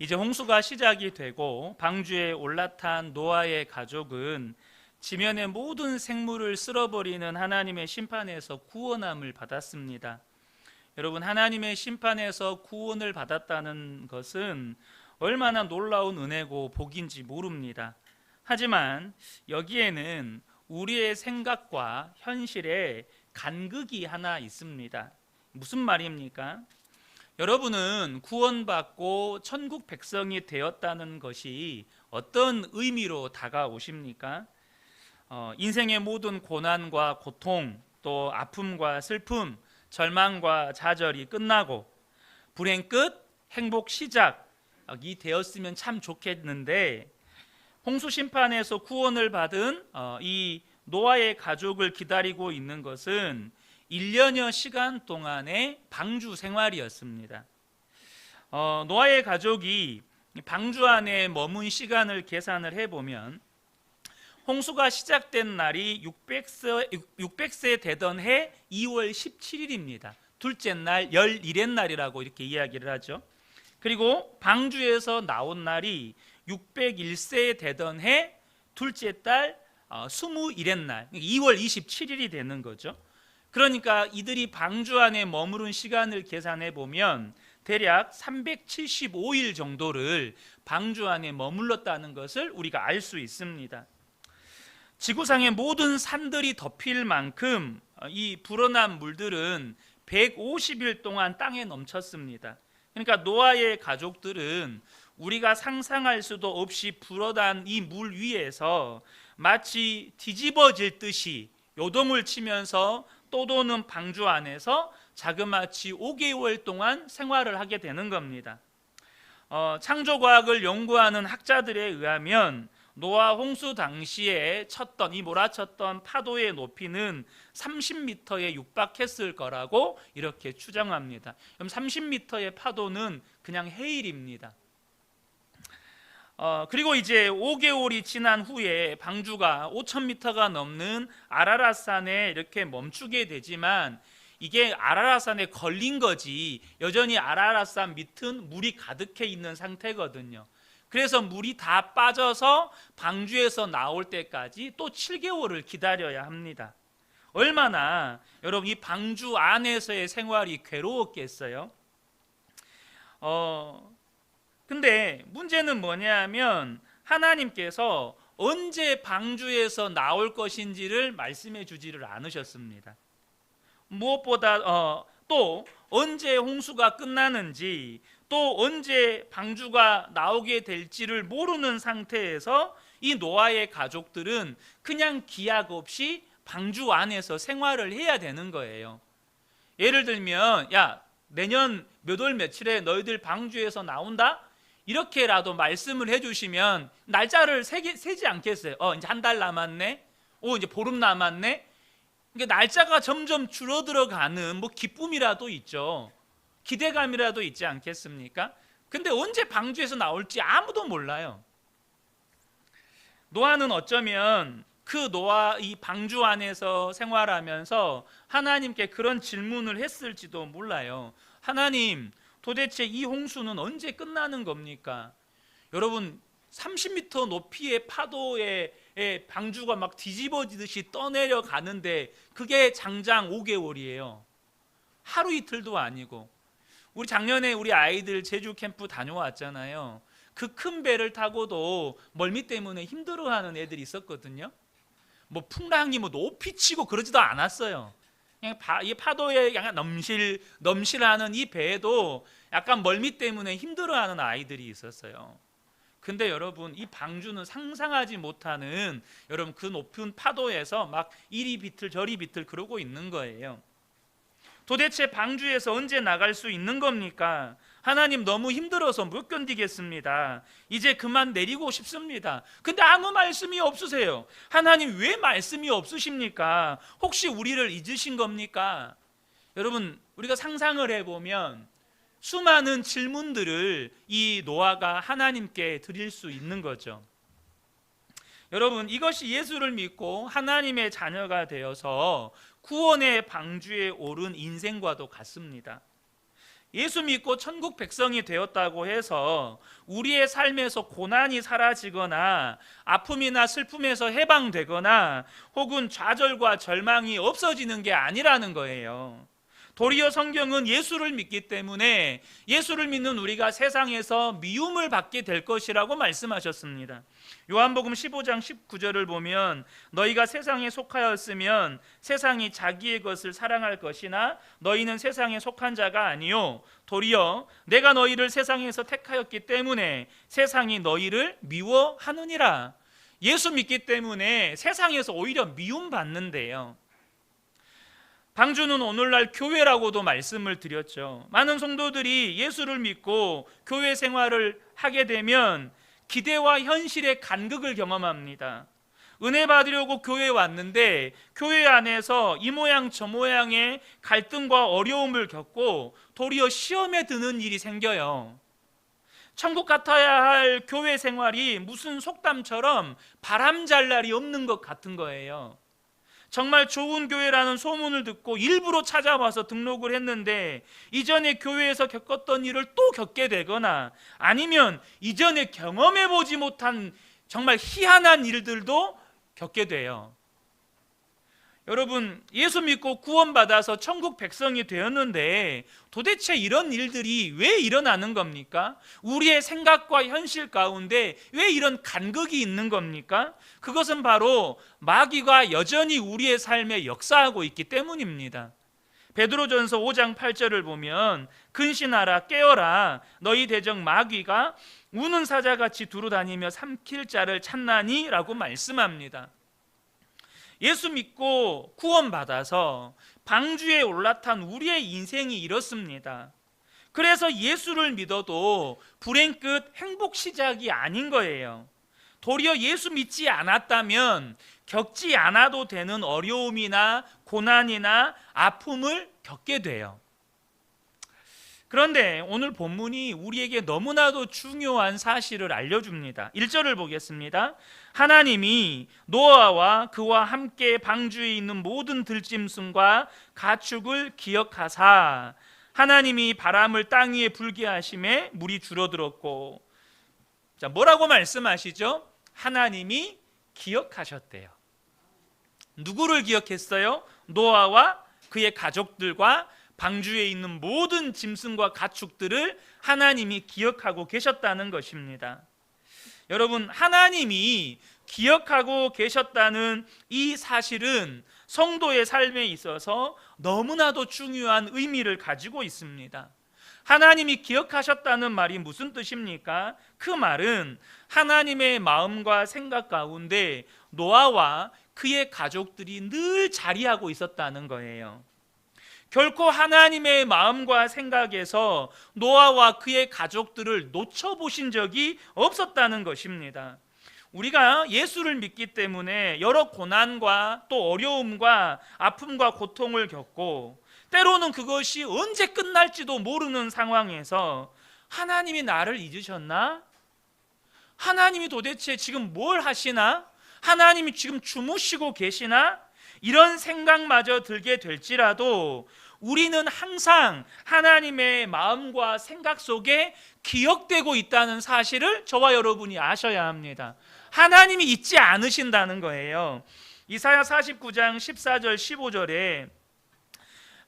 이제 홍수가 시작이 되고 방주에 올라탄 노아의 가족은 지면의 모든 생물을 쓸어버리는 하나님의 심판에서 구원함을 받았습니다. 여러분, 하나님의 심판에서 구원을 받았다는 것은 얼마나 놀라운 은혜고 복인지 모릅니다. 하지만 여기에는 우리의 생각과 현실에 간극이 하나 있습니다. 무슨 말입니까? 여러분은 구원받고 천국 백성이 되었다는 것이 어떤 의미로 다가오십니까? 인생의 모든 고난과 고통, 또 아픔과 슬픔, 절망과 좌절이 끝나고 불행 끝, 행복 시작이 되었으면 참 좋겠는데, 홍수 심판에서 구원을 받은 이 노아의 가족을 기다리고 있는 것은 1년여 시간 동안의 방주 생활이었습니다. 노아의 가족이 방주 안에 머문 시간을 계산을 해보면 홍수가 시작된 날이 600세 되던 해 2월 17일입니다. 둘째 날 열일의 날이라고 이렇게 이야기를 하죠. 그리고 방주에서 나온 날이 601세 되던 해 둘째 달 21의 날 2월 27일이 되는 거죠. 그러니까 이들이 방주 안에 머무른 시간을 계산해 보면 대략 375일 정도를 방주 안에 머물렀다는 것을 우리가 알 수 있습니다. 지구상의 모든 산들이 덮일 만큼 이 불어난 물들은 150일 동안 땅에 넘쳤습니다. 그러니까 노아의 가족들은 우리가 상상할 수도 없이 불어난 이 물 위에서 마치 뒤집어질 듯이 요동을 치면서 떠도는 방주 안에서 자그마치 5개월 동안 생활을 하게 되는 겁니다. 창조과학을 연구하는 학자들에 의하면 노아 홍수 당시에 이 몰아쳤던 파도의 높이는 30m에 육박했을 거라고 이렇게 추정합니다. 그럼 30m의 파도는 그냥 해일입니다. 그리고 이제 5개월이 지난 후에 방주가 5,000m가 넘는 아라랏산에 이렇게 멈추게 되지만 이게 아라랏산에 걸린 거지 여전히 아라랏산 밑은 물이 가득해 있는 상태거든요. 그래서 물이 다 빠져서 방주에서 나올 때까지 또 7개월을 기다려야 합니다. 얼마나 여러분 이 방주 안에서의 생활이 괴로웠겠어요? 근데 문제는 뭐냐면 하나님께서 언제 방주에서 나올 것인지를 말씀해 주지를 않으셨습니다. 무엇보다 또 언제 홍수가 끝나는지 또 언제 방주가 나오게 될지를 모르는 상태에서 이 노아의 가족들은 그냥 기약 없이 방주 안에서 생활을 해야 되는 거예요. 예를 들면 야 내년 몇 월 며칠에 너희들 방주에서 나온다? 이렇게라도 말씀을 해주시면 날짜를 세지 않겠어요? 이제 한 달 남았네? 이제 보름 남았네? 그러니까 날짜가 점점 줄어들어가는 뭐 기쁨이라도 있죠. 기대감이라도 있지 않겠습니까? 근데 언제 방주에서 나올지 아무도 몰라요. 노아는 어쩌면 그 노아 이 방주 안에서 생활하면서 하나님께 그런 질문을 했을지도 몰라요. 하나님, 도대체 이 홍수는 언제 끝나는 겁니까? 여러분 30m 높이의 파도에 방주가 막 뒤집어지듯이 떠내려 가는데 그게 장장 5개월이에요. 하루 이틀도 아니고. 우리 작년에 우리 아이들 제주 캠프 다녀왔잖아요. 그 큰 배를 타고도 멀미 때문에 힘들어하는 애들이 있었거든요. 뭐 풍랑이 뭐 높이 치고 그러지도 않았어요. 그냥 이 파도에 약간 넘실하는 이 배에도 약간 멀미 때문에 힘들어하는 아이들이 있었어요. 근데 여러분 이 방주는 상상하지 못하는 여러분 그 높은 파도에서 막 이리 비틀 저리 비틀 그러고 있는 거예요. 도대체 방주에서 언제 나갈 수 있는 겁니까? 하나님 너무 힘들어서 못 견디겠습니다. 이제 그만 내리고 싶습니다. 근데 아무 말씀이 없으세요. 하나님 왜 말씀이 없으십니까? 혹시 우리를 잊으신 겁니까? 여러분 우리가 상상을 해보면 수많은 질문들을 이 노아가 하나님께 드릴 수 있는 거죠. 여러분 이것이 예수를 믿고 하나님의 자녀가 되어서 구원의 방주에 오른 인생과도 같습니다. 예수 믿고 천국 백성이 되었다고 해서 우리의 삶에서 고난이 사라지거나 아픔이나 슬픔에서 해방되거나 혹은 좌절과 절망이 없어지는 게 아니라는 거예요. 도리어 성경은 예수를 믿기 때문에 예수를 믿는 우리가 세상에서 미움을 받게 될 것이라고 말씀하셨습니다. 요한복음 15장 19절을 보면 너희가 세상에 속하였으면 세상이 자기의 것을 사랑할 것이나 너희는 세상에 속한 자가 아니요 도리어 내가 너희를 세상에서 택하였기 때문에 세상이 너희를 미워하느니라. 예수 믿기 때문에 세상에서 오히려 미움받는데요. 방주는 오늘날 교회라고도 말씀을 드렸죠. 많은 성도들이 예수를 믿고 교회 생활을 하게 되면 기대와 현실의 간극을 경험합니다. 은혜 받으려고 교회에 왔는데 교회 안에서 이 모양 저 모양의 갈등과 어려움을 겪고 도리어 시험에 드는 일이 생겨요. 천국 같아야 할 교회 생활이 무슨 속담처럼 바람 잘 날이 없는 것 같은 거예요. 정말 좋은 교회라는 소문을 듣고 일부러 찾아와서 등록을 했는데 이전에 교회에서 겪었던 일을 또 겪게 되거나 아니면 이전에 경험해보지 못한 정말 희한한 일들도 겪게 돼요. 여러분, 예수 믿고 구원받아서 천국 백성이 되었는데 도대체 이런 일들이 왜 일어나는 겁니까? 우리의 생각과 현실 가운데 왜 이런 간극이 있는 겁니까? 그것은 바로 마귀가 여전히 우리의 삶에 역사하고 있기 때문입니다. 베드로전서 5장 8절을 보면 근신하라 깨어라 너희 대적 마귀가 우는 사자같이 두루다니며 삼킬 자를 찾나니 라고 말씀합니다. 예수 믿고 구원받아서 방주에 올라탄 우리의 인생이 이렇습니다. 그래서 예수를 믿어도 불행 끝 행복 시작이 아닌 거예요. 도리어 예수 믿지 않았다면 겪지 않아도 되는 어려움이나 고난이나 아픔을 겪게 돼요. 그런데 오늘 본문이 우리에게 너무나도 중요한 사실을 알려줍니다. 1절을 보겠습니다. 하나님이 노아와 그와 함께 방주에 있는 모든 들짐승과 가축을 기억하사 하나님이 바람을 땅 위에 불게 하심에 물이 줄어들었고, 자, 뭐라고 말씀하시죠? 하나님이 기억하셨대요. 누구를 기억했어요? 노아와 그의 가족들과 방주에 있는 모든 짐승과 가축들을 하나님이 기억하고 계셨다는 것입니다. 여러분, 하나님이 기억하고 계셨다는 이 사실은 성도의 삶에 있어서 너무나도 중요한 의미를 가지고 있습니다. 하나님이 기억하셨다는 말이 무슨 뜻입니까? 그 말은 하나님의 마음과 생각 가운데 노아와 그의 가족들이 늘 자리하고 있었다는 거예요. 결코 하나님의 마음과 생각에서 노아와 그의 가족들을 놓쳐보신 적이 없었다는 것입니다. 우리가 예수를 믿기 때문에 여러 고난과 또 어려움과 아픔과 고통을 겪고 때로는 그것이 언제 끝날지도 모르는 상황에서 하나님이 나를 잊으셨나? 하나님이 도대체 지금 뭘 하시나? 하나님이 지금 주무시고 계시나? 이런 생각마저 들게 될지라도 우리는 항상 하나님의 마음과 생각 속에 기억되고 있다는 사실을 저와 여러분이 아셔야 합니다. 하나님이 잊지 않으신다는 거예요. 이사야 49장 14절 15절에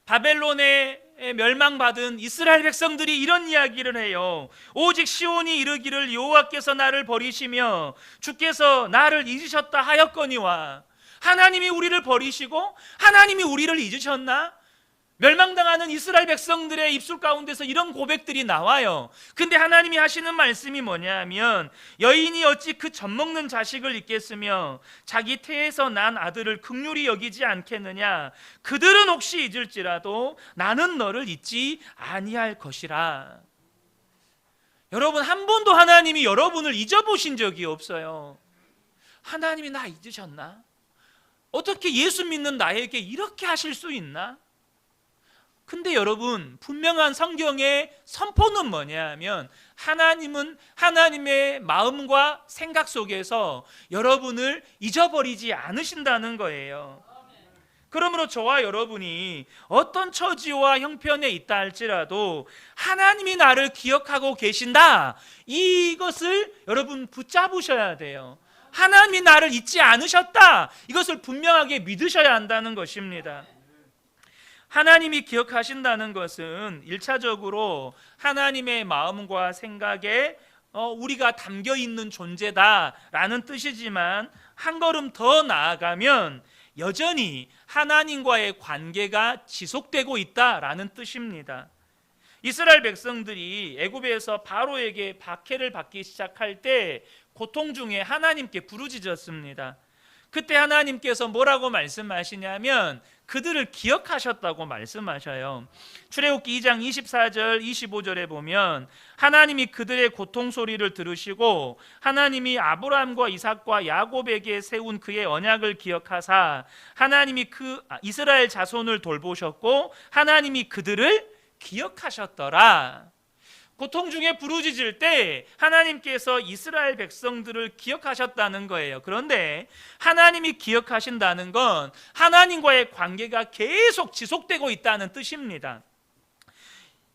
바벨론에 멸망받은 이스라엘 백성들이 이런 이야기를 해요. 오직 시온이 이르기를 여호와께서 나를 버리시며 주께서 나를 잊으셨다 하였거니와. 하나님이 우리를 버리시고 하나님이 우리를 잊으셨나? 멸망당하는 이스라엘 백성들의 입술 가운데서 이런 고백들이 나와요. 근데 하나님이 하시는 말씀이 뭐냐면 여인이 어찌 그 젖먹는 자식을 잊겠으며 자기 태에서 난 아들을 긍휼히 여기지 않겠느냐. 그들은 혹시 잊을지라도 나는 너를 잊지 아니할 것이라. 여러분, 한 번도 하나님이 여러분을 잊어보신 적이 없어요. 하나님이 나 잊으셨나? 어떻게 예수 믿는 나에게 이렇게 하실 수 있나? 근데 여러분, 분명한 성경의 선포는 뭐냐면 하나님은 하나님의 마음과 생각 속에서 여러분을 잊어버리지 않으신다는 거예요. 그러므로 저와 여러분이 어떤 처지와 형편에 있다 할지라도 하나님이 나를 기억하고 계신다, 이것을 여러분 붙잡으셔야 돼요. 하나님이 나를 잊지 않으셨다, 이것을 분명하게 믿으셔야 한다는 것입니다. 하나님이 기억하신다는 것은 1차적으로 하나님의 마음과 생각에 우리가 담겨 있는 존재다라는 뜻이지만, 한 걸음 더 나아가면 여전히 하나님과의 관계가 지속되고 있다라는 뜻입니다. 이스라엘 백성들이 애굽에서 바로에게 박해를 받기 시작할 때 고통 중에 하나님께 부르짖었습니다. 그때 하나님께서 뭐라고 말씀하시냐면 그들을 기억하셨다고 말씀하셔요. 출애굽기 2장 24절 25절에 보면 하나님이 그들의 고통 소리를 들으시고 하나님이 아브라함과 이삭과 야곱에게 세운 그의 언약을 기억하사 하나님이 이스라엘 자손을 돌보셨고 하나님이 그들을 기억하셨더라. 고통 중에 부르짖을 때 하나님께서 이스라엘 백성들을 기억하셨다는 거예요. 그런데 하나님이 기억하신다는 건 하나님과의 관계가 계속 지속되고 있다는 뜻입니다.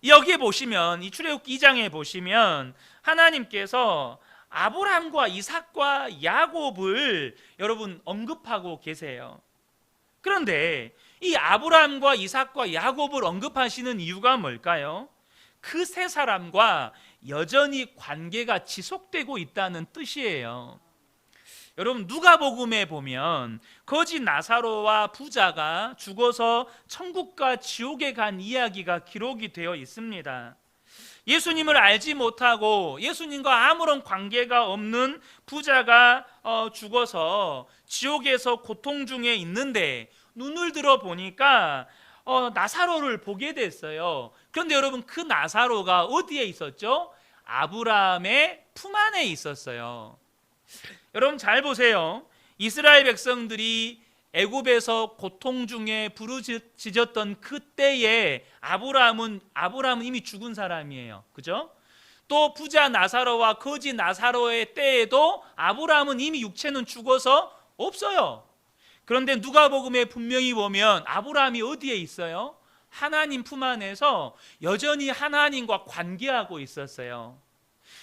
여기에 보시면, 이 출애굽기 2장에 보시면 하나님께서 아브라함과 이삭과 야곱을 여러분 언급하고 계세요. 그런데 이 아브라함과 이삭과 야곱을 언급하시는 이유가 뭘까요? 그 세 사람과 여전히 관계가 지속되고 있다는 뜻이에요. 여러분, 누가복음에 보면 거지 나사로와 부자가 죽어서 천국과 지옥에 간 이야기가 기록이 되어 있습니다. 예수님을 알지 못하고 예수님과 아무런 관계가 없는 부자가 죽어서 지옥에서 고통 중에 있는데 눈을 들어 보니까 나사로를 보게 됐어요. 그런데 여러분, 그 나사로가 어디에 있었죠? 아브라함의 품 안에 있었어요. 여러분 잘 보세요. 이스라엘 백성들이 애굽에서 고통 중에 부르짖었던 그때에 아브라함은 이미 죽은 사람이에요. 그죠? 또 부자 나사로와 거지 나사로의 때에도 아브라함은 이미 육체는 죽어서 없어요. 그런데 누가복음에 분명히 보면 아브라함이 어디에 있어요? 하나님 품 안에서 여전히 하나님과 관계하고 있었어요.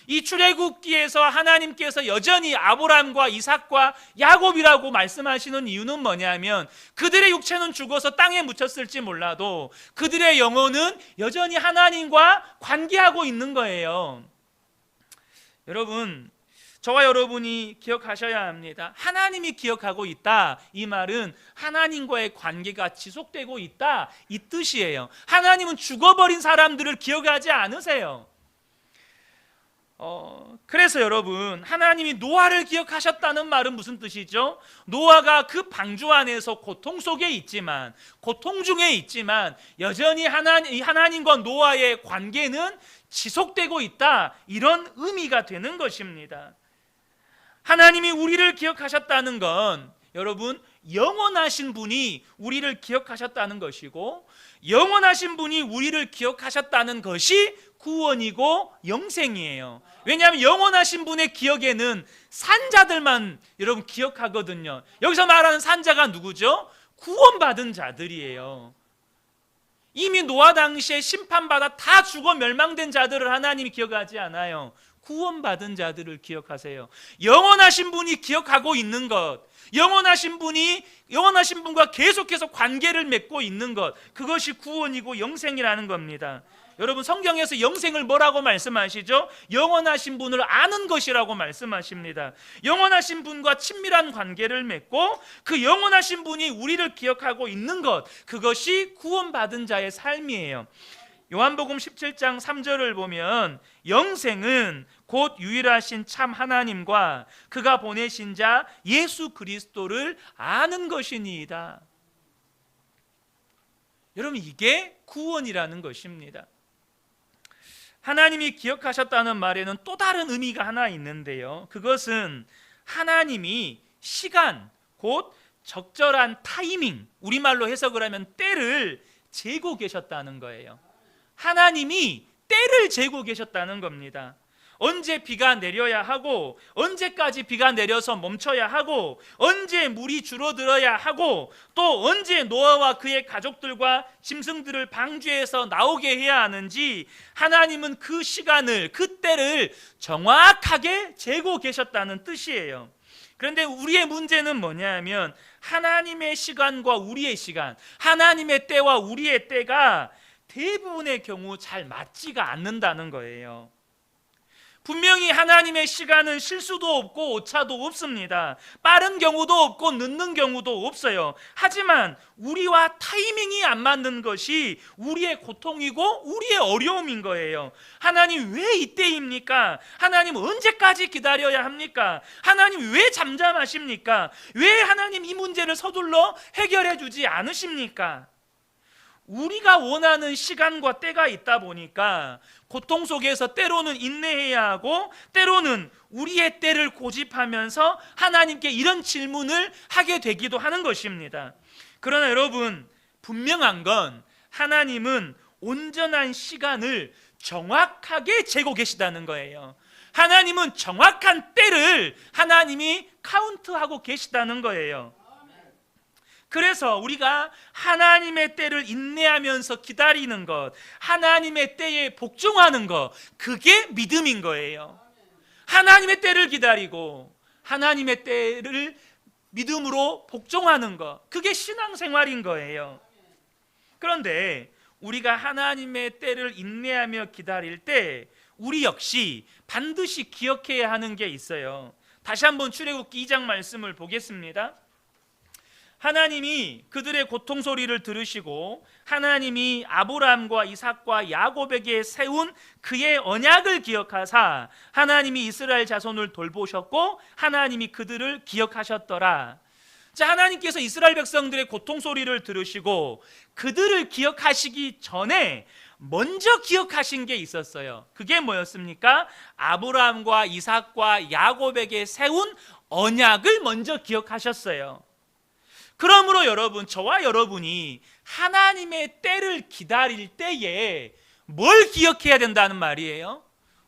이 출애굽기에서 하나님께서 여전히 아브라함과 이삭과 야곱이라고 말씀하시는 이유는 뭐냐면 그들의 육체는 죽어서 땅에 묻혔을지 몰라도 그들의 영혼은 여전히 하나님과 관계하고 있는 거예요. 여러분, 저와 여러분이 기억하셔야 합니다. 하나님이 기억하고 있다, 이 말은 하나님과의 관계가 지속되고 있다, 이 뜻이에요. 하나님은 죽어버린 사람들을 기억하지 않으세요. 그래서 여러분, 하나님이 노아를 기억하셨다는 말은 무슨 뜻이죠? 노아가 그 방주 안에서 고통 속에 있지만, 고통 중에 있지만 여전히 하나님과 노아의 관계는 지속되고 있다, 이런 의미가 되는 것입니다. 하나님이 우리를 기억하셨다는 건 여러분, 영원하신 분이 우리를 기억하셨다는 것이고, 영원하신 분이 우리를 기억하셨다는 것이 구원이고 영생이에요. 왜냐하면 영원하신 분의 기억에는 산자들만 여러분 기억하거든요. 여기서 말하는 산자가 누구죠? 구원받은 자들이에요. 이미 노아 당시에 심판받아 다 죽어 멸망된 자들을 하나님이 기억하지 않아요. 구원받은 자들을 기억하세요. 영원하신 분이 기억하고 있는 것, 영원하신 분과 계속해서 관계를 맺고 있는 것, 그것이 구원이고 영생이라는 겁니다. 여러분, 성경에서 영생을 뭐라고 말씀하시죠? 영원하신 분을 아는 것이라고 말씀하십니다. 영원하신 분과 친밀한 관계를 맺고 그 영원하신 분이 우리를 기억하고 있는 것, 그것이 구원받은 자의 삶이에요. 요한복음 17장 3절을 보면 영생은 곧 유일하신 참 하나님과 그가 보내신 자 예수 그리스도를 아는 것이니이다. 여러분, 이게 구원이라는 것입니다. 하나님이 기억하셨다는 말에는 또 다른 의미가 하나 있는데요, 그것은 하나님이 시간, 곧 적절한 타이밍, 우리말로 해석을 하면 때를 재고 계셨다는 거예요. 하나님이 때를 재고 계셨다는 겁니다. 언제 비가 내려야 하고, 언제까지 비가 내려서 멈춰야 하고, 언제 물이 줄어들어야 하고, 또 언제 노아와 그의 가족들과 짐승들을 방주에서 나오게 해야 하는지 하나님은 그 시간을, 그 때를 정확하게 재고 계셨다는 뜻이에요. 그런데 우리의 문제는 뭐냐면 하나님의 시간과 우리의 시간, 하나님의 때와 우리의 때가 대부분의 경우 잘 맞지가 않는다는 거예요. 분명히 하나님의 시간은 실수도 없고 오차도 없습니다. 빠른 경우도 없고 늦는 경우도 없어요. 하지만 우리와 타이밍이 안 맞는 것이 우리의 고통이고 우리의 어려움인 거예요. 하나님 왜 이때입니까? 하나님 언제까지 기다려야 합니까? 하나님 왜 잠잠하십니까? 왜 하나님 이 문제를 서둘러 해결해 주지 않으십니까? 우리가 원하는 시간과 때가 있다 보니까 고통 속에서 때로는 인내해야 하고, 때로는 우리의 때를 고집하면서 하나님께 이런 질문을 하게 되기도 하는 것입니다. 그러나 여러분, 분명한 건 하나님은 온전한 시간을 정확하게 재고 계시다는 거예요. 하나님은 정확한 때를 하나님이 카운트하고 계시다는 거예요. 그래서 우리가 하나님의 때를 인내하면서 기다리는 것, 하나님의 때에 복종하는 것, 그게 믿음인 거예요. 하나님의 때를 기다리고 하나님의 때를 믿음으로 복종하는 것, 그게 신앙생활인 거예요. 그런데 우리가 하나님의 때를 인내하며 기다릴 때 우리 역시 반드시 기억해야 하는 게 있어요. 다시 한번 출애굽기 2장 말씀을 보겠습니다. 하나님이 그들의 고통 소리를 들으시고 하나님이 아브라함과 이삭과 야곱에게 세운 그의 언약을 기억하사 하나님이 이스라엘 자손을 돌보셨고 하나님이 그들을 기억하셨더라. 자, 하나님께서 이스라엘 백성들의 고통 소리를 들으시고 그들을 기억하시기 전에 먼저 기억하신 게 있었어요. 그게 뭐였습니까? 아브라함과 이삭과 야곱에게 세운 언약을 먼저 기억하셨어요. 그러므로 여러분, 저와 여러분이 하나님의 때를 기다릴 때에 뭘 기억해야 된다는 말이에요?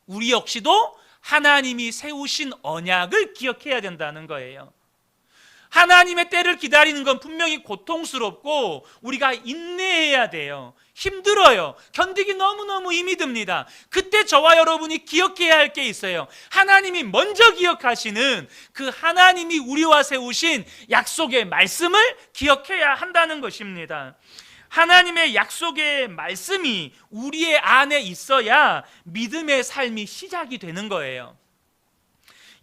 우리 역시도 하나님이 세우신 언약을 기억해야 된다는 거예요. 하나님의 때를 기다리는 건 분명히 고통스럽고 우리가 인내해야 돼요. 힘들어요. 견디기 너무너무 힘이 듭니다. 그때 저와 여러분이 기억해야 할 게 있어요. 하나님이 먼저 기억하시는 그 하나님이 우리와 세우신 약속의 말씀을 기억해야 한다는 것입니다. 하나님의 약속의 말씀이 우리의 안에 있어야 믿음의 삶이 시작이 되는 거예요.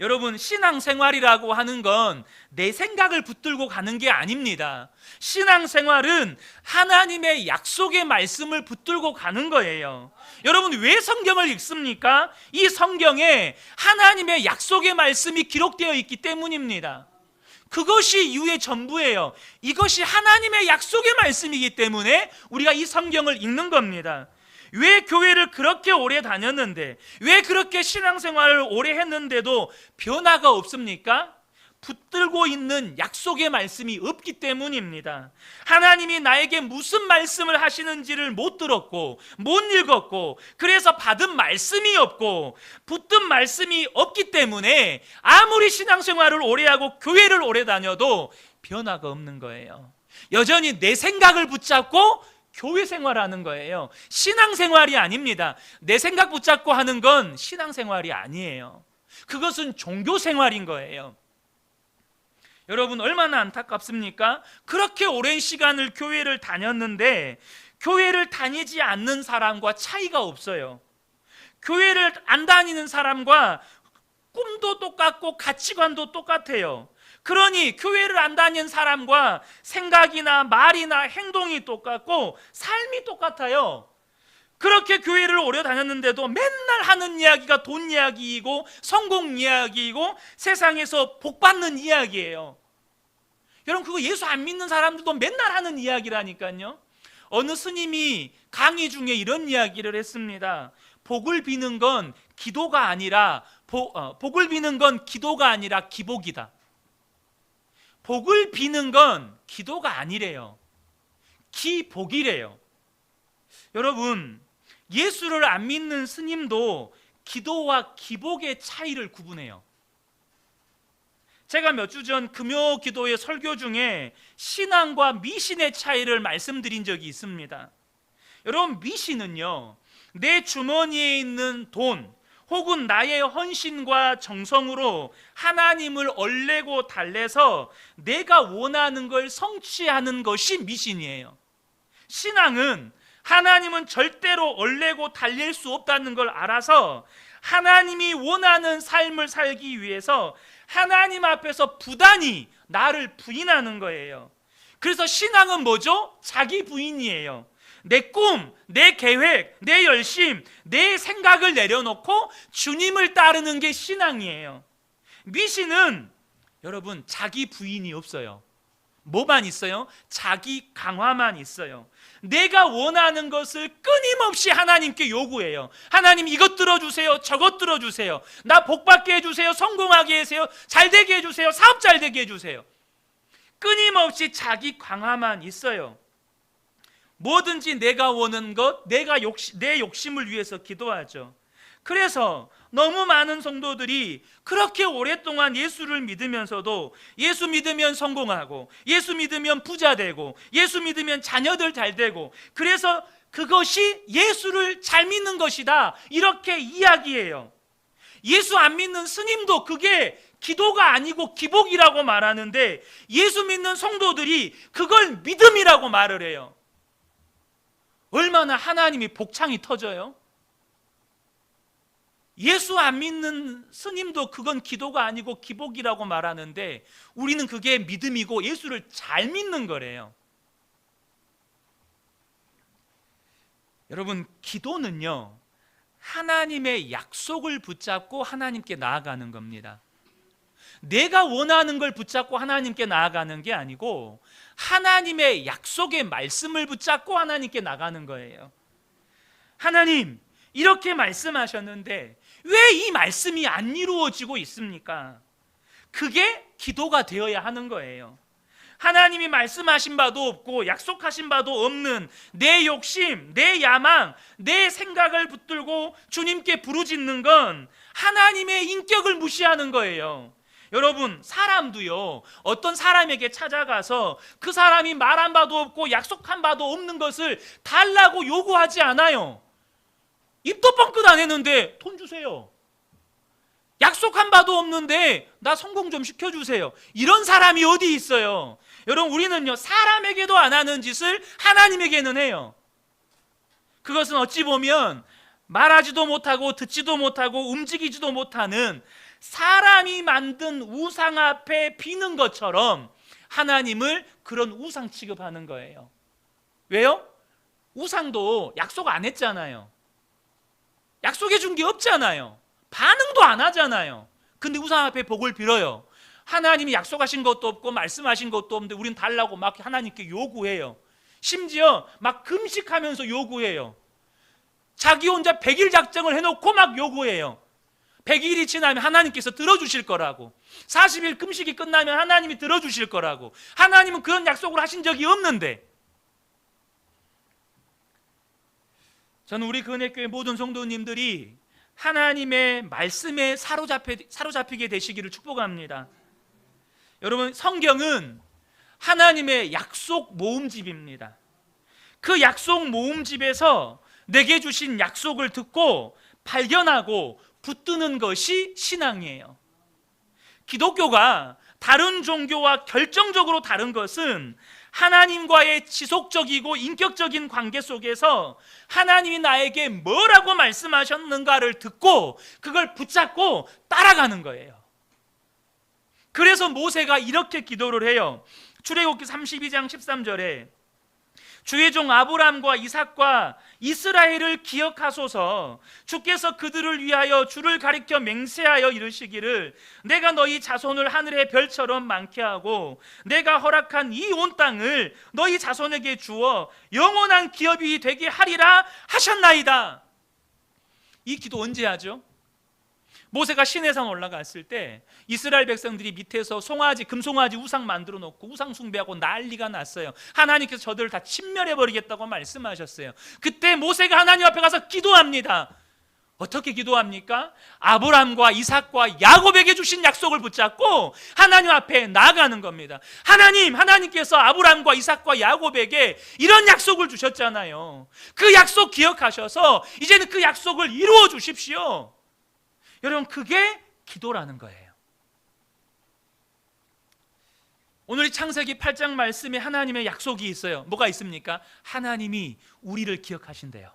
여러분, 신앙생활이라고 하는 건 내 생각을 붙들고 가는 게 아닙니다. 신앙생활은 하나님의 약속의 말씀을 붙들고 가는 거예요. 여러분, 왜 성경을 읽습니까? 이 성경에 하나님의 약속의 말씀이 기록되어 있기 때문입니다. 그것이 이유의 전부예요. 이것이 하나님의 약속의 말씀이기 때문에 우리가 이 성경을 읽는 겁니다. 왜 교회를 그렇게 오래 다녔는데, 왜 그렇게 신앙생활을 오래 했는데도 변화가 없습니까? 붙들고 있는 약속의 말씀이 없기 때문입니다. 하나님이 나에게 무슨 말씀을 하시는지를 못 들었고 못 읽었고, 그래서 받은 말씀이 없고 붙든 말씀이 없기 때문에 아무리 신앙생활을 오래 하고 교회를 오래 다녀도 변화가 없는 거예요. 여전히 내 생각을 붙잡고 교회 생활하는 거예요. 신앙생활이 아닙니다. 내 생각 붙잡고 하는 건 신앙생활이 아니에요. 그것은 종교생활인 거예요. 여러분, 얼마나 안타깝습니까? 그렇게 오랜 시간을 교회를 다녔는데 교회를 다니지 않는 사람과 차이가 없어요. 교회를 안 다니는 사람과 꿈도 똑같고 가치관도 똑같아요. 그러니 교회를 안 다니는 사람과 생각이나 말이나 행동이 똑같고 삶이 똑같아요. 그렇게 교회를 오래 다녔는데도 맨날 하는 이야기가 돈 이야기이고 성공 이야기이고 세상에서 복 받는 이야기예요. 여러분, 그거 예수 안 믿는 사람들도 맨날 하는 이야기라니까요. 어느 스님이 강의 중에 이런 이야기를 했습니다. 복을 비는 건 기도가 아니라 복을 비는 건 기도가 아니라 기복이다. 복을 비는 건 기도가 아니래요. 기복이래요. 여러분, 예수를 안 믿는 스님도 기도와 기복의 차이를 구분해요. 제가 몇 주 전 금요 기도의 설교 중에 신앙과 미신의 차이를 말씀드린 적이 있습니다. 여러분, 미신은요, 내 주머니에 있는 돈 혹은 나의 헌신과 정성으로 하나님을 얼레고 달래서 내가 원하는 걸 성취하는 것이 미신이에요. 신앙은 하나님은 절대로 얼레고 달랠 수 없다는 걸 알아서 하나님이 원하는 삶을 살기 위해서 하나님 앞에서 부단히 나를 부인하는 거예요. 그래서 신앙은 뭐죠? 자기 부인이에요. 내 꿈, 내 계획, 내 열심, 내 생각을 내려놓고 주님을 따르는 게 신앙이에요. 미신은 여러분 자기 부인이 없어요. 뭐만 있어요? 자기 강화만 있어요. 내가 원하는 것을 끊임없이 하나님께 요구해요. 하나님, 이것 들어주세요, 저것 들어주세요, 나 복받게 해주세요, 성공하게 해주세요, 잘되게 해주세요, 사업 잘되게 해주세요. 끊임없이 자기 강화만 있어요. 뭐든지 내가 원하는 것, 내 욕심을 위해서 기도하죠. 그래서 너무 많은 성도들이 그렇게 오랫동안 예수를 믿으면서도 예수 믿으면 성공하고, 예수 믿으면 부자 되고, 예수 믿으면 자녀들 잘 되고, 그래서 그것이 예수를 잘 믿는 것이다, 이렇게 이야기해요. 예수 안 믿는 스님도 그게 기도가 아니고 기복이라고 말하는데, 예수 믿는 성도들이 그걸 믿음이라고 말을 해요. 얼마나 하나님이 복창이 터져요? 예수 안 믿는 스님도 그건 기도가 아니고 기복이라고 말하는데, 우리는 그게 믿음이고 예수를 잘 믿는 거래요. 여러분, 기도는요, 하나님의 약속을 붙잡고 하나님께 나아가는 겁니다. 내가 원하는 걸 붙잡고 하나님께 나아가는 게 아니고 하나님의 약속의 말씀을 붙잡고 하나님께 나가는 거예요. 하나님, 이렇게 말씀하셨는데 왜 이 말씀이 안 이루어지고 있습니까? 그게 기도가 되어야 하는 거예요. 하나님이 말씀하신 바도 없고 약속하신 바도 없는 내 욕심, 내 야망, 내 생각을 붙들고 주님께 부르짖는 건 하나님의 인격을 무시하는 거예요. 여러분, 사람도요, 어떤 사람에게 찾아가서 그 사람이 말한 바도 없고 약속한 바도 없는 것을 달라고 요구하지 않아요. 입도 뻥끗 안 했는데 돈 주세요. 약속한 바도 없는데 나 성공 좀 시켜주세요. 이런 사람이 어디 있어요? 여러분, 우리는요, 사람에게도 안 하는 짓을 하나님에게는 해요. 그것은 어찌 보면 말하지도 못하고 듣지도 못하고 움직이지도 못하는 사람이 만든 우상 앞에 비는 것처럼 하나님을 그런 우상 취급하는 거예요. 왜요? 우상도 약속 안 했잖아요. 약속해 준 게 없잖아요. 반응도 안 하잖아요. 근데 우상 앞에 복을 빌어요. 하나님이 약속하신 것도 없고 말씀하신 것도 없는데 우린 달라고 막 하나님께 요구해요. 심지어 막 금식하면서 요구해요. 자기 혼자 100일 작정을 해놓고 막 요구해요. 100일이 지나면 하나님께서 들어주실 거라고, 40일 금식이 끝나면 하나님이 들어주실 거라고. 하나님은 그런 약속을 하신 적이 없는데. 저는 우리 근혜교회 모든 성도님들이 하나님의 말씀에 사로잡히게 되시기를 축복합니다. 여러분, 성경은 하나님의 약속 모음집입니다. 그 약속 모음집에서 내게 주신 약속을 듣고 발견하고 붙드는 것이 신앙이에요. 기독교가 다른 종교와 결정적으로 다른 것은 하나님과의 지속적이고 인격적인 관계 속에서 하나님이 나에게 뭐라고 말씀하셨는가를 듣고 그걸 붙잡고 따라가는 거예요. 그래서 모세가 이렇게 기도를 해요. 출애굽기 32장 13절에 주의 종 아브람과 이삭과 이스라엘을 기억하소서. 주께서 그들을 위하여 주를 가리켜 맹세하여 이르시기를 내가 너희 자손을 하늘의 별처럼 많게 하고 내가 허락한 이 온 땅을 너희 자손에게 주어 영원한 기업이 되게 하리라 하셨나이다. 이 기도 언제 하죠? 모세가 시내산 올라갔을 때 이스라엘 백성들이 밑에서 송아지, 금송아지 우상 만들어 놓고 우상 숭배하고 난리가 났어요. 하나님께서 저들을 다 침멸해 버리겠다고 말씀하셨어요. 그때 모세가 하나님 앞에 가서 기도합니다. 어떻게 기도합니까? 아브라함과 이삭과 야곱에게 주신 약속을 붙잡고 하나님 앞에 나아가는 겁니다. 하나님께서 아브라함과 이삭과 야곱에게 이런 약속을 주셨잖아요. 그 약속 기억하셔서 이제는 그 약속을 이루어 주십시오. 여러분, 그게 기도라는 거예요. 오늘 창세기 8장 말씀에 하나님의 약속이 있어요. 뭐가 있습니까? 하나님이 우리를 기억하신대요.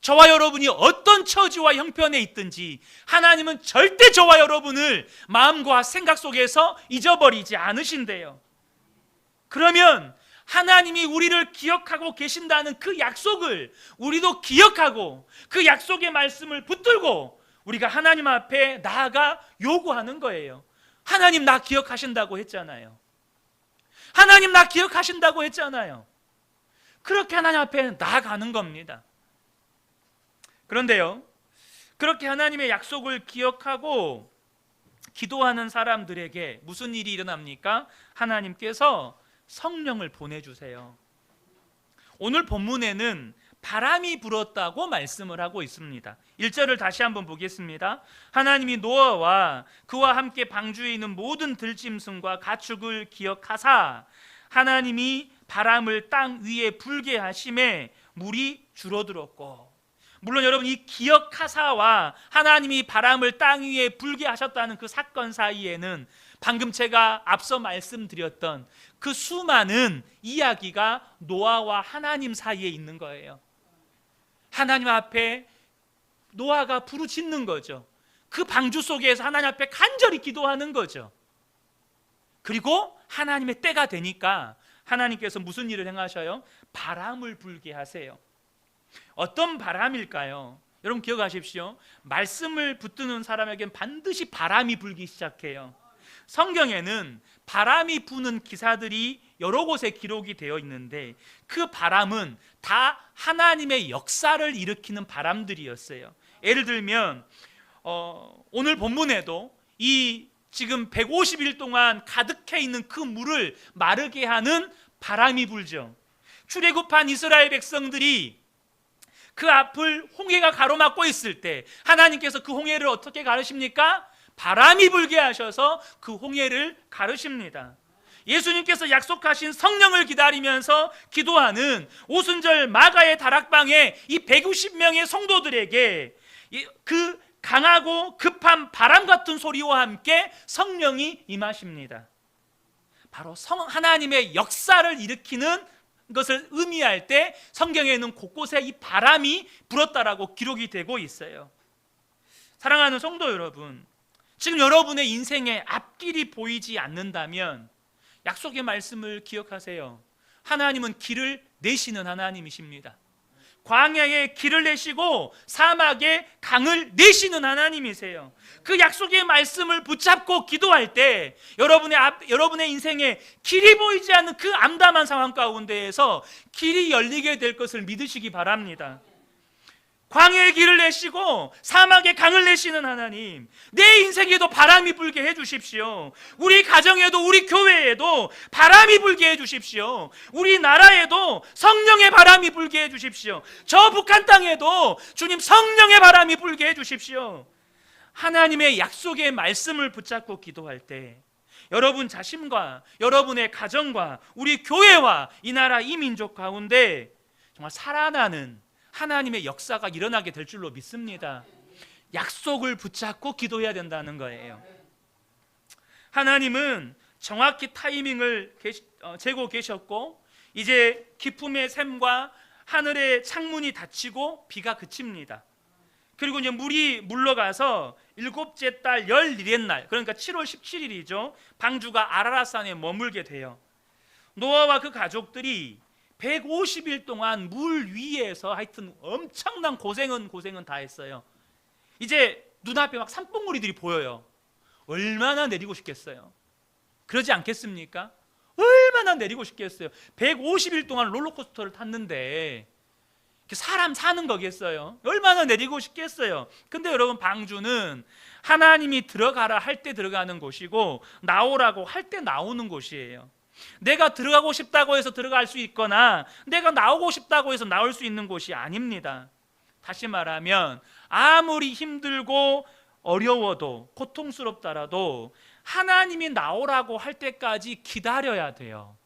저와 여러분이 어떤 처지와 형편에 있든지 하나님은 절대 저와 여러분을 마음과 생각 속에서 잊어버리지 않으신대요. 그러면 하나님이 우리를 기억하고 계신다는 그 약속을 우리도 기억하고 그 약속의 말씀을 붙들고 우리가 하나님 앞에 나아가 요구하는 거예요. 하나님, 나 기억하신다고 했잖아요. 하나님, 나 기억하신다고 했잖아요. 그렇게 하나님 앞에 나아가는 겁니다. 그런데요, 그렇게 하나님의 약속을 기억하고 기도하는 사람들에게 무슨 일이 일어납니까? 하나님께서 성령을 보내주세요. 오늘 본문에는 바람이 불었다고 말씀을 하고 있습니다. 1절을 다시 한번 보겠습니다. 하나님이 노아와 그와 함께 방주에 있는 모든 들짐승과 가축을 기억하사 하나님이 바람을 땅 위에 불게 하심에 물이 줄어들었고, 물론 여러분, 이 기억하사와 하나님이 바람을 땅 위에 불게 하셨다는 그 사건 사이에는 방금 제가 앞서 말씀드렸던 그 수많은 이야기가 노아와 하나님 사이에 있는 거예요. 하나님 앞에 노아가 부르짖는 거죠. 그 방주 속에서 하나님 앞에 간절히 기도하는 거죠. 그리고 하나님의 때가 되니까 하나님께서 무슨 일을 행하셔요? 바람을 불게 하세요. 어떤 바람일까요? 여러분, 기억하십시오. 말씀을 붙드는 사람에겐 반드시 바람이 불기 시작해요. 성경에는 바람이 부는 기사들이 여러 곳에 기록이 되어 있는데 그 바람은 다 하나님의 역사를 일으키는 바람들이었어요. 예를 들면 오늘 본문에도 이 지금 150일 동안 가득해 있는 그 물을 마르게 하는 바람이 불죠. 출애굽한 이스라엘 백성들이 그 앞을 홍해가 가로막고 있을 때 하나님께서 그 홍해를 어떻게 가르십니까? 바람이 불게 하셔서 그 홍해를 가르십니다. 예수님께서 약속하신 성령을 기다리면서 기도하는 오순절 마가의 다락방에 이 150명의 성도들에게 그 강하고 급한 바람 같은 소리와 함께 성령이 임하십니다. 바로 하나님의 역사를 일으키는 것을 의미할 때 성경에는 곳곳에 이 바람이 불었다라고 기록이 되고 있어요. 사랑하는 성도 여러분, 지금 여러분의 인생에 앞길이 보이지 않는다면 약속의 말씀을 기억하세요. 하나님은 길을 내시는 하나님이십니다. 광야에 길을 내시고 사막에 강을 내시는 하나님이세요. 그 약속의 말씀을 붙잡고 기도할 때 여러분의 인생에 길이 보이지 않는 그 암담한 상황 가운데에서 길이 열리게 될 것을 믿으시기 바랍니다. 광야의 길을 내시고 사막에 강을 내시는 하나님, 내 인생에도 바람이 불게 해주십시오. 우리 가정에도 우리 교회에도 바람이 불게 해주십시오. 우리나라에도 성령의 바람이 불게 해주십시오. 저 북한 땅에도 주님 성령의 바람이 불게 해주십시오. 하나님의 약속의 말씀을 붙잡고 기도할 때 여러분 자신과 여러분의 가정과 우리 교회와 이 나라 이 민족 가운데 정말 살아나는 하나님의 역사가 일어나게 될 줄로 믿습니다. 약속을 붙잡고 기도해야 된다는 거예요. 하나님은 정확히 타이밍을 재고 계셨고 이제 기쁨의 샘과 하늘의 창문이 닫히고 비가 그칩니다. 그리고 이제 물이 물러가서 일곱째 달 11의 날, 그러니까 7월 17일이죠. 방주가 아라랏산에 머물게 돼요. 노아와 그 가족들이 150일 동안 물 위에서 하여튼 엄청난 고생은 다 했어요. 이제 눈앞에 막 산봉우리들이 보여요. 얼마나 내리고 싶겠어요. 그러지 않겠습니까? 얼마나 내리고 싶겠어요. 150일 동안 롤러코스터를 탔는데 사람 사는 거겠어요. 얼마나 내리고 싶겠어요. 근데 여러분, 방주는 하나님이 들어가라 할 때 들어가는 곳이고 나오라고 할 때 나오는 곳이에요. 내가 들어가고 싶다고 해서 들어갈 수 있거나 내가 나오고 싶다고 해서 나올 수 있는 곳이 아닙니다. 다시 말하면 아무리 힘들고 어려워도 고통스럽더라도 하나님이 나오라고 할 때까지 기다려야 돼요.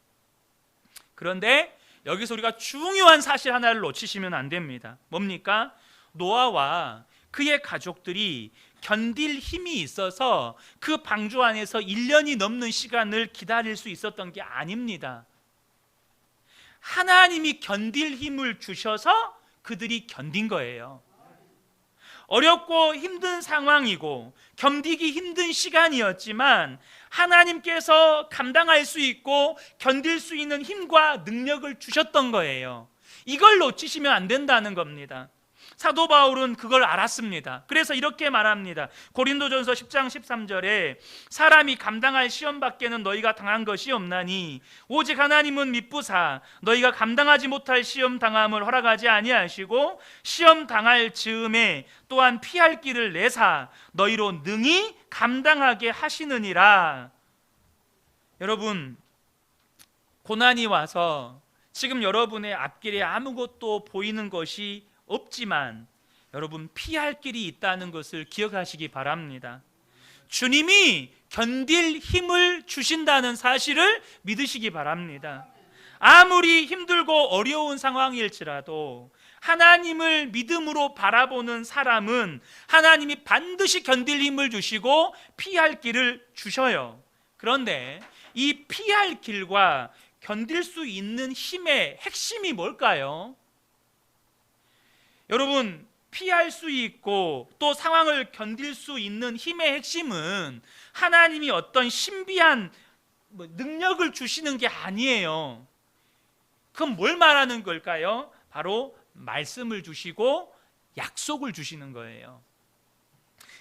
그런데 여기서 우리가 중요한 사실 하나를 놓치시면 안 됩니다. 뭡니까? 노아와 그의 가족들이 견딜 힘이 있어서 그 방주 안에서 1년이 넘는 시간을 기다릴 수 있었던 게 아닙니다. 하나님이 견딜 힘을 주셔서 그들이 견딘 거예요. 어렵고 힘든 상황이고 견디기 힘든 시간이었지만 하나님께서 감당할 수 있고 견딜 수 있는 힘과 능력을 주셨던 거예요. 이걸 놓치시면 안 된다는 겁니다. 사도 바울은 그걸 알았습니다. 그래서 이렇게 말합니다. 고린도전서 10장 13절에 사람이 감당할 시험 밖에는 너희가 당한 것이 없나니 오직 하나님은 미쁘사 너희가 감당하지 못할 시험 당함을 허락하지 아니하시고 시험 당할 즈음에 또한 피할 길을 내사 너희로 능히 감당하게 하시느니라. 여러분, 고난이 와서 지금 여러분의 앞길에 아무것도 보이는 것이 없지만 여러분, 피할 길이 있다는 것을 기억하시기 바랍니다. 주님이 견딜 힘을 주신다는 사실을 믿으시기 바랍니다. 아무리 힘들고 어려운 상황일지라도 하나님을 믿음으로 바라보는 사람은 하나님이 반드시 견딜 힘을 주시고 피할 길을 주셔요. 그런데 이 피할 길과 견딜 수 있는 힘의 핵심이 뭘까요? 여러분, 피할 수 있고 또 상황을 견딜 수 있는 힘의 핵심은 하나님이 어떤 신비한 능력을 주시는 게 아니에요. 그럼 뭘 말하는 걸까요? 바로 말씀을 주시고 약속을 주시는 거예요.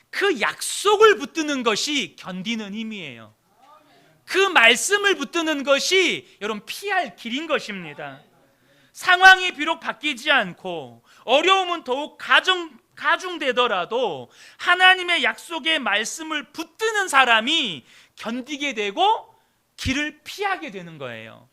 그 약속을 붙드는 것이 견디는 힘이에요. 그 말씀을 붙드는 것이 여러분 피할 길인 것입니다. 상황이 비록 바뀌지 않고 어려움은 더욱 가중되더라도 하나님의 약속의 말씀을 붙드는 사람이 견디게 되고 길을 피하게 되는 거예요.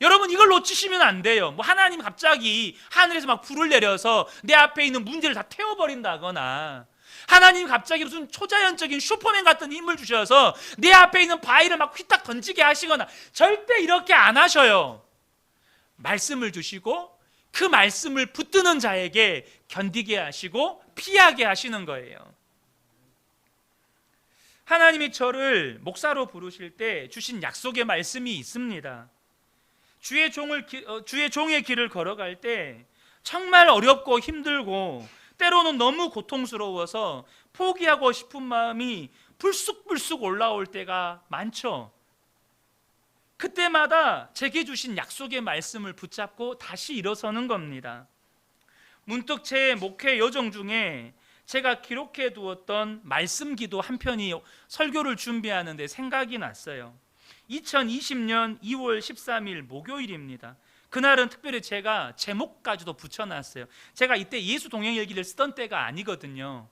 여러분, 이걸 놓치시면 안 돼요. 하나님 갑자기 하늘에서 막 불을 내려서 내 앞에 있는 문제를 다 태워버린다거나 하나님 갑자기 무슨 초자연적인 슈퍼맨 같은 힘을 주셔서 내 앞에 있는 바위를 막 휘딱 던지게 하시거나 절대 이렇게 안 하셔요. 말씀을 주시고 그 말씀을 붙드는 자에게 견디게 하시고 피하게 하시는 거예요. 하나님이 저를 목사로 부르실 때 주신 약속의 말씀이 있습니다. 주의 종의 길을 걸어갈 때 정말 어렵고 힘들고 때로는 너무 고통스러워서 포기하고 싶은 마음이 불쑥불쑥 올라올 때가 많죠. 그때마다 제게 주신 약속의 말씀을 붙잡고 다시 일어서는 겁니다. 문득 제 목회 여정 중에 제가 기록해 두었던 말씀 기도 한 편이 설교를 준비하는데 생각이 났어요. 2020년 2월 13일 목요일입니다. 그날은 특별히 제가 제목까지도 붙여놨어요. 제가 이때 예수 동행일기를 쓰던 때가 아니거든요.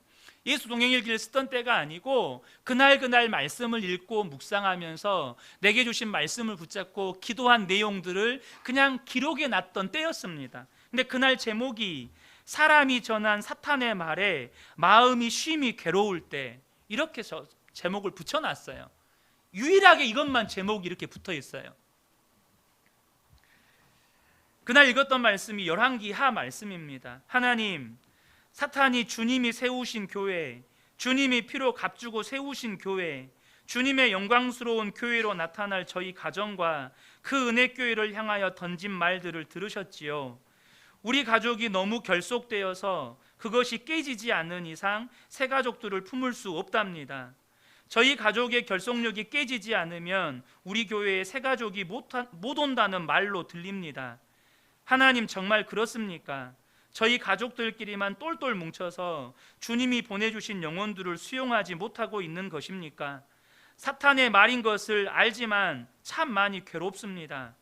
예수 동행일기를 쓰던 때가 아니고 그날 말씀을 읽고 묵상하면서 내게 주신 말씀을 붙잡고 기도한 내용들을 그냥 기록해 놨던 때였습니다. 근데 그날 제목이 사람이 전한 사탄의 말에 마음이 쉼이 괴로울 때, 이렇게 제목을 붙여놨어요. 유일하게 이것만 제목이 이렇게 붙어 있어요. 그날 읽었던 말씀이 열왕기 하 말씀입니다. 하나님, 사탄이 주님이 세우신 교회, 주님이 피로 값주고 세우신 교회, 주님의 영광스러운 교회로 나타날 저희 가정과 그 은혜교회를 향하여 던진 말들을 들으셨지요. 우리 가족이 너무 결속되어서 그것이 깨지지 않는 이상 새 가족들을 품을 수 없답니다. 저희 가족의 결속력이 깨지지 않으면 우리 교회에 새 가족이 못 온다는 말로 들립니다. 하나님, 정말 그렇습니까? 저희 가족들끼리만 똘똘 뭉쳐서 주님이 보내주신 영혼들을 수용하지 못하고 있는 것입니까? 사탄의 말인 것을 알지만 참 많이 괴롭습니다.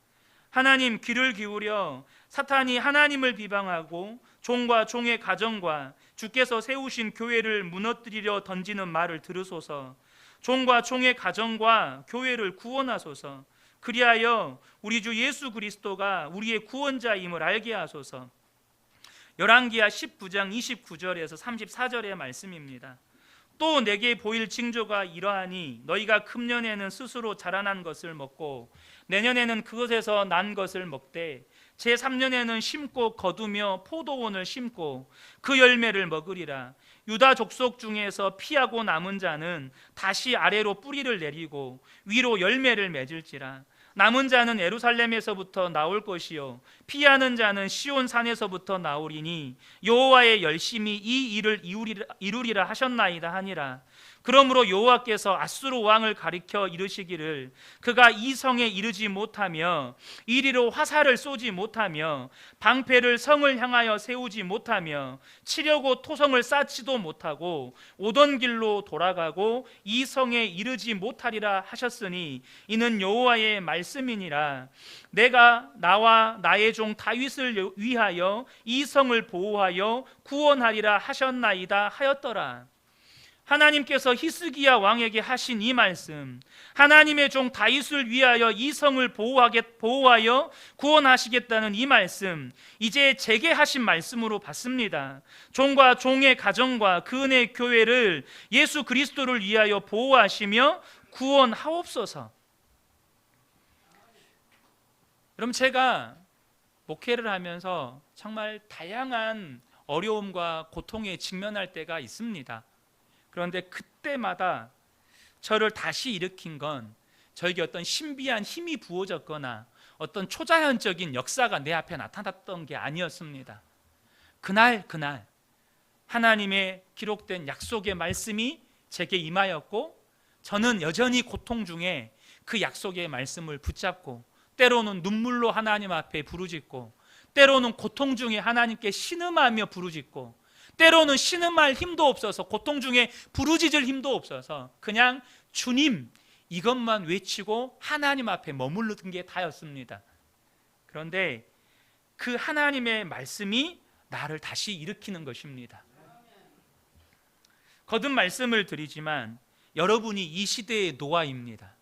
하나님, 귀를 기울여 사탄이 하나님을 비방하고 종과 종의 가정과 주께서 세우신 교회를 무너뜨리려 던지는 말을 들으소서. 종과 종의 가정과 교회를 구원하소서. 그리하여 우리 주 예수 그리스도가 우리의 구원자임을 알게 하소서. 열왕기하 19장 29절에서 34절의 말씀입니다. 또 내게 보일 징조가 이러하니 너희가 금년에는 스스로 자라난 것을 먹고 내년에는 그것에서 난 것을 먹되 제3년에는 심고 거두며 포도원을 심고 그 열매를 먹으리라. 유다 족속 중에서 피하고 남은 자는 다시 아래로 뿌리를 내리고 위로 열매를 맺을지라. 남은 자는 예루살렘에서부터 나올 것이요 피하는 자는 시온 산에서부터 나오리니 여호와의 열심히 이 일을 이루리라 하셨나이다 하니라. 그러므로 여호와께서 아수르 왕을 가리켜 이르시기를 그가 이 성에 이르지 못하며 이리로 화살을 쏘지 못하며 방패를 성을 향하여 세우지 못하며 치려고 토성을 쌓지도 못하고 오던 길로 돌아가고 이 성에 이르지 못하리라 하셨으니 이는 여호와의 말씀이니라. 내가 나와 나의 종 다윗을 위하여 이 성을 보호하여 구원하리라 하셨나이다 하였더라. 하나님께서 히스기야 왕에게 하신 이 말씀, 하나님의 종 다윗을 위하여 이 성을 보호하여 구원하시겠다는 이 말씀, 이제 제게 하신 말씀으로 받습니다. 종과 종의 가정과 그 은혜 교회를 예수 그리스도를 위하여 보호하시며 구원하옵소서. 여러분, 제가 목회를 하면서 정말 다양한 어려움과 고통에 직면할 때가 있습니다. 그런데 그때마다 저를 다시 일으킨 건 저에게 어떤 신비한 힘이 부어졌거나 어떤 초자연적인 역사가 내 앞에 나타났던 게 아니었습니다. 그날 하나님의 기록된 약속의 말씀이 제게 임하였고 저는 여전히 고통 중에 그 약속의 말씀을 붙잡고 때로는 눈물로 하나님 앞에 부르짖고 때로는 고통 중에 하나님께 신음하며 부르짖고 때로는 신음할 힘도 없어서 고통 중에 부르짖을 힘도 없어서 그냥 주님 이것만 외치고 하나님 앞에 머무르던 게 다였습니다. 그런데 그 하나님의 말씀이 나를 다시 일으키는 것입니다. 거듭 말씀을 드리지만 여러분이 이 시대의 노아입니다.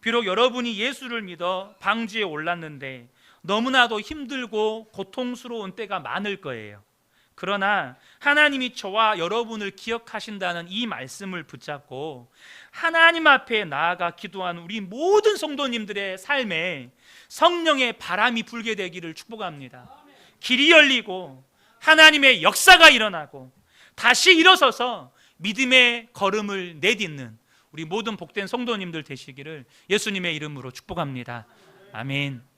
비록 여러분이 예수를 믿어 방주에 올랐는데 너무나도 힘들고 고통스러운 때가 많을 거예요. 그러나 하나님이 저와 여러분을 기억하신다는 이 말씀을 붙잡고 하나님 앞에 나아가 기도하는 우리 모든 성도님들의 삶에 성령의 바람이 불게 되기를 축복합니다. 길이 열리고 하나님의 역사가 일어나고 다시 일어서서 믿음의 걸음을 내딛는 우리 모든 복된 성도님들 되시기를 예수님의 이름으로 축복합니다. 아멘.